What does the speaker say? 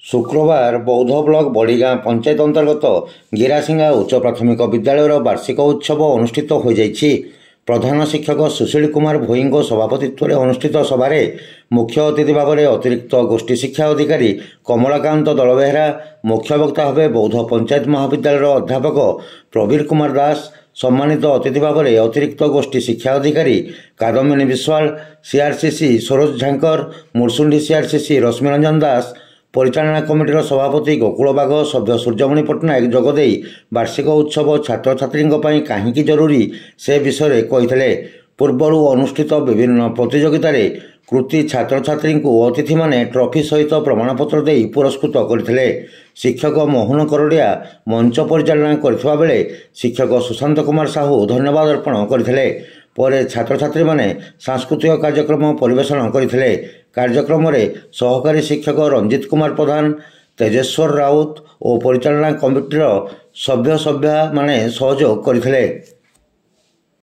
शुक्रवार बौद्ध ब्लॉक बड़ीगाँ पंचायत अंतर्गत गिरासिंगा उच्च प्राथमिक विद्यालयर वार्षिक उत्सव अनुष्ठित हो जाइछि। प्रधान शिक्षक सुशील कुमार भोईଙ୍କ सभापतित्व अनुष्ठित सभारे मुख्य अतिथि भाव में अतिरिक्त गोष्ठी शिक्षा अधिकारी कमलाकांत दलबेहरा, मुख्य वक्ता भाव बौद्ध पंचायत महाविद्यालयर अध्यापक प्रवीर कुमार दास, सम्मानित अतिथि भाव में अतिरिक्त गोष्ठी शिक्षा अधिकारी कादम्बिनी विश्वाल, सीआरसीसी सरोज झांकर, मुरसुंडी सीआरसीसी रश्मिरंजन दास, परिचालना कमिटीर सभापति गोकुल बाघ, सभ्य सूर्यमणि पट्टनायक जोगदे वार्षिक उत्सव छात्र छात्री कहीं जरूरी से विषय कही। पूर्वर अनुष्ठित विभिन्न प्रतियोगितार कृति छात्र छात्री अतिथि माने ट्रॉफी सहित प्रमाणपत्र दे पुरस्कृत करते। शिक्षक मोहन करडिया मंच परिचालना करथिबा बेले शिक्षक सुशांत कुमार साहू धन्यवाद अर्पण करते। पर छात्र छात्री माने सांस्कृतिक कार्यक्रम परिवेषण करते। कार्यक्रम में सहकारी शिक्षक रंजित कुमार प्रधान, तेजेश्वर राउत और परिचालना कमिटीर सभ्य माने सहयोग करते।